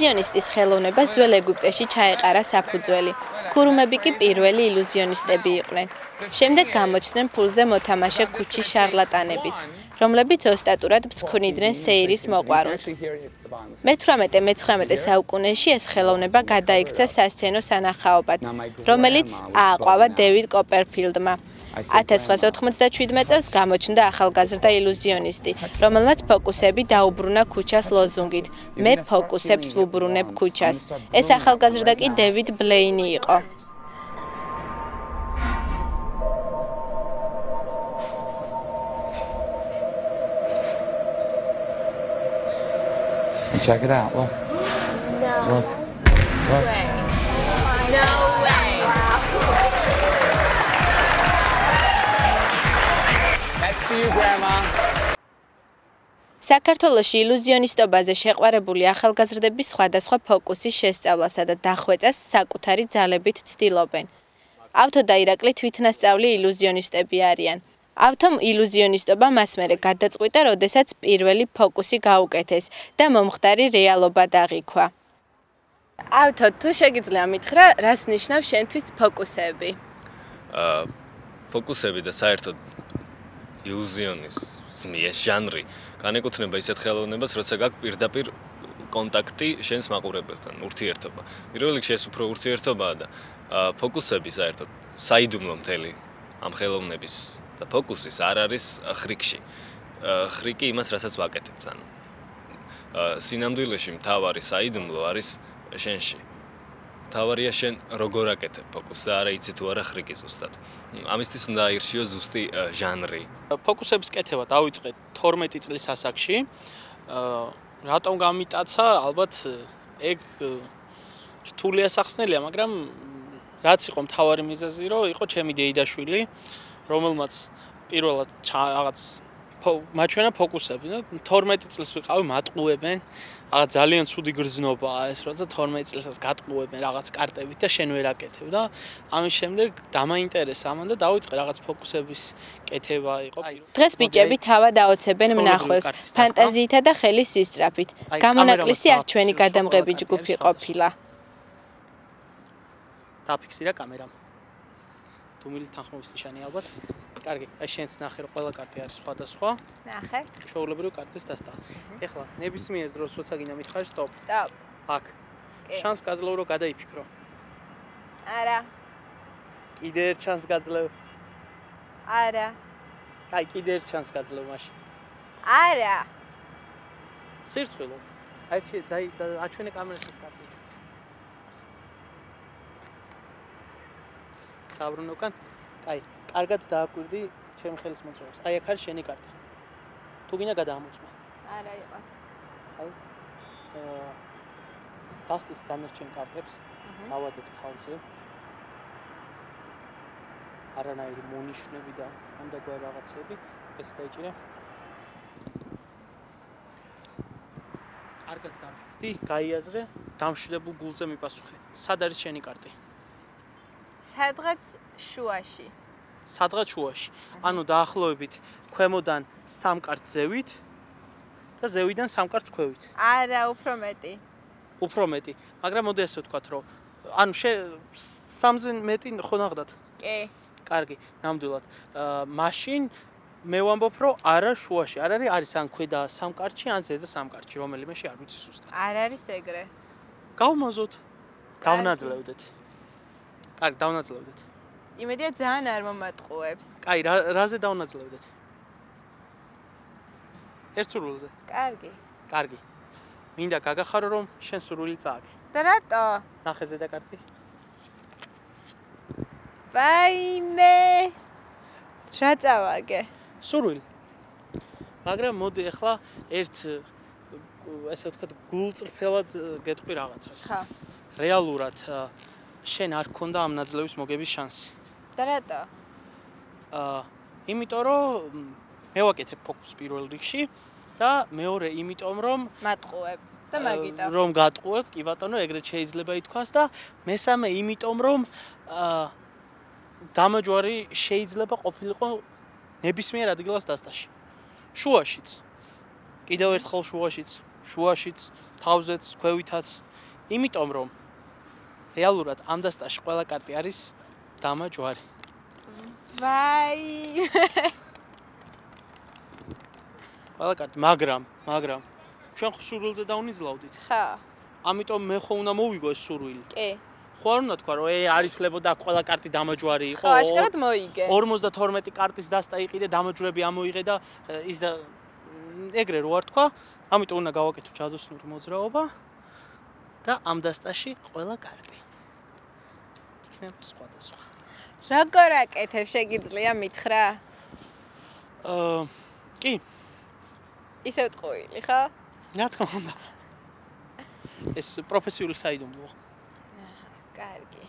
ილუზიონისტის ხელოვნებას ძველ ეგვიპტეში ჩაეყარა საფუძველი. ქურუმები კი პირველი ილუზიონისტები იყვნენ. შემდეგ გამოჩნდნენ ფულზე მოთამაშე ქუჩის შარლატანებიც, რომლებიც ოსტატურად ბცქვნიდნენ სეირის მოყვარულთ. მე-18-მე-19 საუკუნეში ეს ხელოვნება გადაიქცა სასცენო სანახაობად, რომელიც ააყვავა დევიდ კოპერფილდმა. 1997 წელს გამოჩნდა ახალგაზრდა ილუზიონისტი, რომელმაც ფოკუსები დაუბრუნა ქუჩას ლოზუნგით „მე ფოკუსებს ვუბრუნებ ქუჩას“. ეს ახალგაზრდა კი დევიდ ბლეინი იყო. Check it out. Look. No. Look. Look. Way. No way. That's for you, Grandma. საქართველოში ილუზიონისტობაზე შეყვარებული ახალგაზრდები სხვადასხვა ფოკუსის შესწავლასა და დახვეწას საკუთარი ძალებით ცდილობენ. ავთო და ირაკლი თვითნასწავლი ილუზიონისტები არიან. ავთომ ილუზიონისტობა მას მერე გადაწყვიტა, როდესაც პირველი ფოკუსი გაუკეთეს და მომხდარი რეალობა დაღიქვა. ავთო, თუ შეგიძლია მითხრა, რას ნიშნავს შენთვის ფოკუსები? ფოკუსები და საერთოდ ილუზიონიზმი, ეს ჟანრი განეკუთვნება ისეთ ხელოვნებას, როცა გაქვს პირდაპირ კონტაქტი შენს მაყურებელთან, ურთიერთობა. პირველ რიგში ეს უფრო ურთიერთობაა და ფოკუსები საერთოდ საიდუმლო მთელი ამ ხელოვნების და ფოკუსის არ არის ხრიკში. ხრიკი იმას, რასაც ვაკეთებთ, ანუ სინამდვილეში მთავარი საიდუმლო არის შენში. მთავარია შენ როგორ აკეთებ ფოკუსს და არა იცი თუ არა ხრიკი ზუსტად. ამისთვის უნდა აირჩიო ზუსტი ჟანრი. ფოკუსების კეთება დავიწყე 12 წლის ასაკში. რატომ გამიტაცა? ალბათ ეგ რთული ასახსნელია, მაგრამ რაც იყო მთავარი მიზეზი, რომ იყო ჩემი დეიდაშვილი, რომელმაც პირველად რაღაც მაჩვენა ფოკუსები და 12 წელს ვიყავი მატყუებენ. რაღაც ძალიან ცუდი გრძნობაა ეს, როცა 12 წელსაც გატყუებენ რაღაც კარტებით და შენ ვერ აკეთებ და ამის შემდეგ დამაინტერესა ამან და დავიწყე რაღაც ფოკუსების კეთება იყო. დღეს ბიჭები თავად აოცებენ მნახველს ფანტაზიითა და ხელის სისწრაფით. გამონაკლისი არ ჩვენი გადამღები ჯგუფი ყოფილა. დაფიქსირა კამერამ. დუმილი თანხმობის ნიშანი ალბათ. კარგი, აი შენც ნახე რომ ყველა კარტი არის სხვადასხვა. ნახე. ჩვეულებრივი კარტის დასტა. ეხლა ნებისმიერ დროს როცა გინდა მითხარი სტოპ. სტოპ. აქ. შანს გაძლევ რომ გადაიფიქრო. არა. კიდე ერთ შანს გაძლევ. არა. აი კიდე ერთ შანს გაძლევ მაშინ. არა. სირცხვილო. აი აჩვენე კამერას ეს კარტი. დაბრუნო კან. აი, კარგად დააკვირდი ჩემ ხელის მოძრაობას. აი აქ არის შენი კარტა. თუ გინდა გადაამოწმე. არა იყოს. აი. დასტის დანარჩენ კარტებს დავადებ თავზე. არანაირი მონიშნები და ამდაგვარ რაღაცები ეს დაიჭირე. კარგად დავფიქრდი, გაიაზრე, დამშვიდებულ გულზე მიპასუხე. სად არის შენი კარტი? სადღაც შუაში. სადღაც შუაში. ანუ დაახლოებით ქვემოდან 3 კარტს ზევით და ზევიდან 3 კარტს ქვევით. არა, უფრო მეტი. უფრო მეტი. მაგრამ მოდი ასე ვთქვათ, რომ ანუ 3-ზე მეტი ხო ნახდათ? კი. კარგი, ნამდვილად. მაშინ მე ვამბობ, რომ არა შუაში. არ არის ან ქვედა 3 კარტში, ან ზედა 3 კარტში, რომელიმეში არ ვიცი ზუსტად. არ არის ეგრე. გავმაზოთ. დავნაძლევდეთ. კარგი, დავნაძლევდეთ. იმედია ძალიან არ მომატყუებს. კაი, რაზე დავნაძლევდეთ? ერთ სურვილზე. კარგი. კარგი. მინდა გაგახარო რომ შენ სურვილი წააგე. და რატო? ნახე ზედა კარტი. ვაიმე. რა წავაგე? სურვილი. მაგრამ მოდი ახლა ერთ ესე ვთქვათ გულწრფელად გეტყვი რაღაცას. ხა. რეალურად შენ არ გქონდა ამ ნაძლევის მოგების შანსი. და რატო? იმიტომ რომ მე ვაკეთებ ფოკუსს პირველ რიგში და მეორე იმიტომ რომ მატყუებ და მაგიტო. რომ გატყუებ, კი ბატონო, ეგრეთ შეიძლება ითქვას და მესამე იმიტომ რომ დამაჯვარი შეიძლება ყოფილიყო ნებისმიერ ადგილას დასტაში. შუაშიც. კიდევ ერთხელ შუაშიც, თავზეც, ქვევითაც იმიტომ რომ რეალურად ამ დასტაში ყველა კარტი არის დამა ჯვარი. ვაი. ყველა კარტი, მაგრამ ჩვენ ხო სურვილზე დავნიძლავდით. ხა. ამიტომ მე ხო უნდა მოვიგო ეს სურვილი. კი. ხო არ უნდა თქვა რომ არ ითვლებოდა ყველა კარტი დამაჯვარი იყო. ხო, აშკარად მოიგე. 52 კარტის დასტა იყიდე, დამაჯვრები ამოიღე და ის და ეგრე რო არ თქვა, ამიტომ უნდა გავაკეთო ჯადოსნური მოძრაობა და ამ დასტაში ყველა კარტი. იქნება სხვადასხვა. როგორ აკეთებ, შეგიძლია მითხრა? კი, ისევ ტყუილი, ხო? რა თქმა უნდა. ეს პროფესიული საიდუმლოა. კარგი.